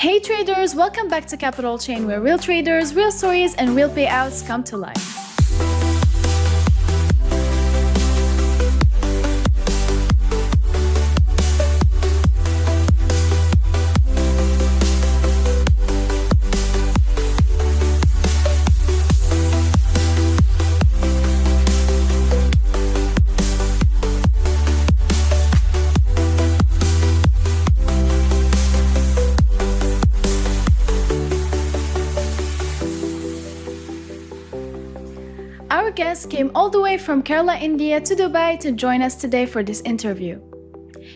Hey traders, welcome back to Capital Chain, where real traders, real stories, and real payouts come to life. Our guest came all the way from Kerala, India to Dubai to join us today for this interview.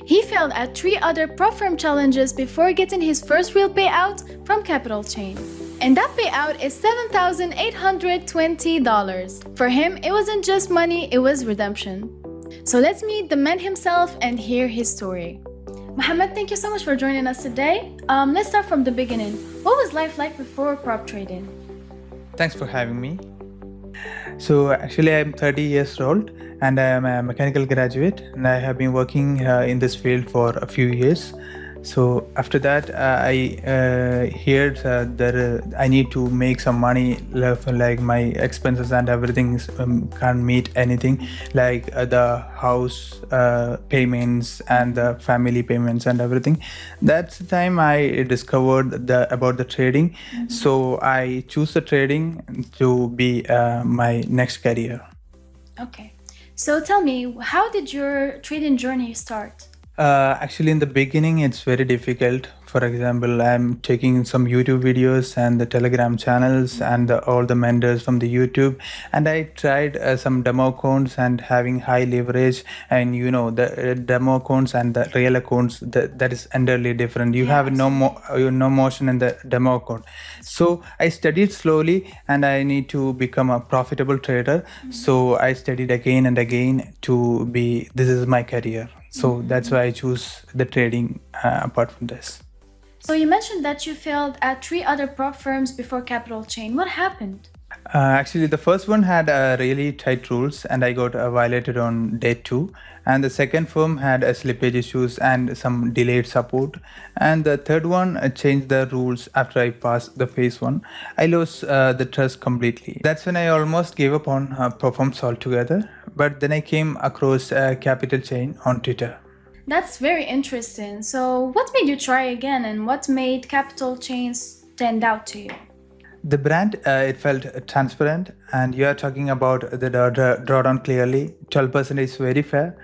He failed at 3 other prop firm challenges before getting his first real payout from Capital Chain. And that payout is $7,820. For him, it wasn't just money, it was redemption. So let's meet the man himself and hear his story. Mohammed, thank you so much for joining us today. Let's start from the beginning. What was life like before prop trading? Thanks for having me. So actually I'm 30 years old and I am a mechanical graduate and I have been working in this field for a few years. So after that I heard that I need to make some money, like my expenses and everything can't meet anything, like the house payments and the family payments and everything. That's the time I discovered about the trading. So I choose the trading to be my next career. Okay, so tell me, how did your trading journey start? Actually, in the beginning, it's very difficult. For example, I'm taking some YouTube videos and the Telegram channels and all the mentors from the YouTube. And I tried some demo accounts and having high leverage. And the demo accounts and the real accounts, that is entirely different. You have no motion in the demo account. So I studied slowly and I need to become a profitable trader. So I studied again and again this is my career. So that's why I choose the trading apart from this. So you mentioned that you failed at 3 other prop firms before Capital Chain. What happened? Actually, the first one had really tight rules and I got violated on day 2. And the second firm had slippage issues and some delayed support. And the third one changed the rules after I passed the phase 1. I lost the trust completely. That's when I almost gave up on prop firms altogether. But then I came across Capital Chain on Twitter. That's very interesting. So what made you try again and what made Capital Chain stand out to you? The brand, it felt transparent, and you are talking about the drawdown clearly. 12% is very fair,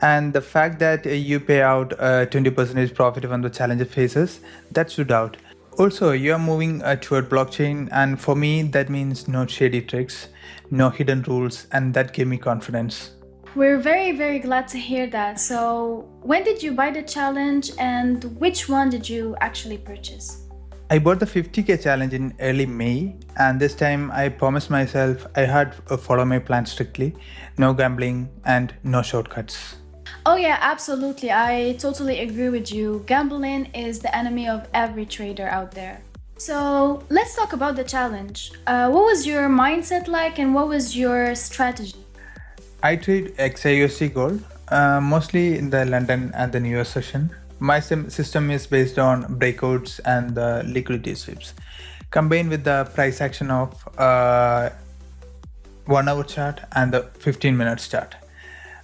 and the fact that you pay out 20% profit on the challenger phases, that stood out. Also, you are moving toward blockchain, and for me, that means no shady tricks, no hidden rules, and that gave me confidence. We're very, very glad to hear that. So when did you buy the challenge and which one did you actually purchase? I bought the 50k challenge in early May, and this time I promised myself I had to follow my plan strictly, no gambling and no shortcuts. Oh yeah, absolutely. I totally agree with you. Gambling is the enemy of every trader out there. So let's talk about the challenge. What was your mindset like and what was your strategy? I trade XAUSD gold, mostly in the London and the New York session. My system is based on breakouts and the liquidity sweeps, combined with the price action of 1 hour chart and the 15 minutes chart.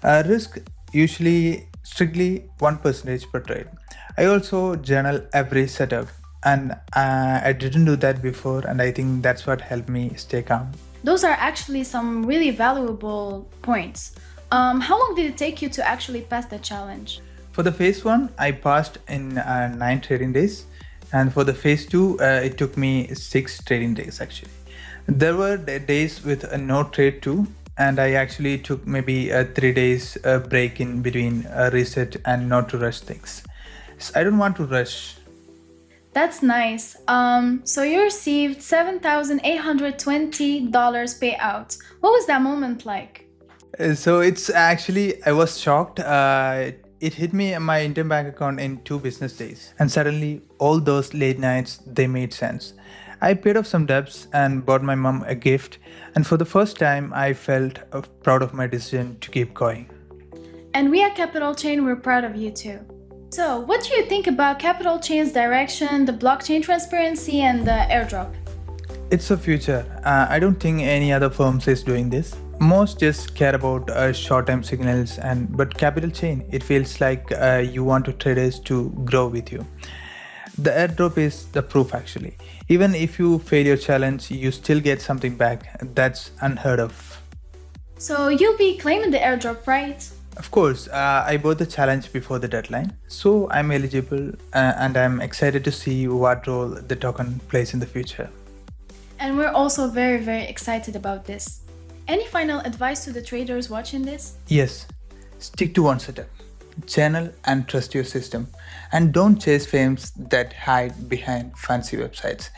Risk usually strictly 1% per trade. I also journal every setup, and I didn't do that before, and I think that's what helped me stay calm. Those are actually some really valuable points. How long did it take you to actually pass the challenge? For the phase 1, I passed in 9 trading days, and for the phase 2, it took me 6 trading days actually. There were days with no trade too, and I actually took maybe 3 days break in between reset and not to rush things. So I don't want to rush. That's nice. So you received $7,820 payout. What was that moment like? So it's actually, I was shocked. It hit me in my Indian bank account in 2 business days. And suddenly all those late nights, they made sense. I paid off some debts and bought my mom a gift. And for the first time, I felt proud of my decision to keep going. And we at Capital Chain, we're proud of you too. So, what do you think about Capital Chain's direction, the blockchain transparency, and the airdrop? It's a future. I don't think any other firms is doing this. Most just care about short-term signals, but Capital Chain, it feels like you want traders to grow with you. The airdrop is the proof actually. Even if you fail your challenge, you still get something back. That's unheard of. So, you'll be claiming the airdrop, right? Of course, I bought the challenge before the deadline, so I'm eligible and I'm excited to see what role the token plays in the future. And we're also very, very excited about this. Any final advice to the traders watching this? Yes, stick to one setup, channel and trust your system, and don't chase fames that hide behind fancy websites.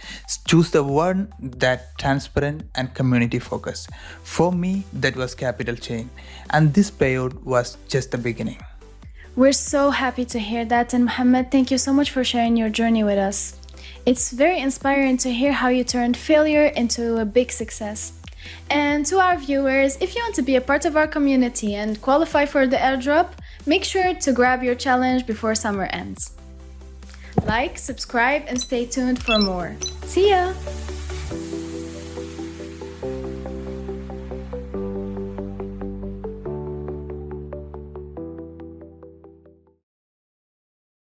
Choose the one that transparent and community focused. For me, that was Capital Chain, and this payout was just the beginning. We're so happy to hear that, and Mohammed, thank you so much for sharing your journey with us. It's very inspiring to hear how you turned failure into a big success. And to our viewers, if you want to be a part of our community and qualify for the airdrop, make sure to grab your challenge before summer ends. Like, subscribe, and stay tuned for more. See ya!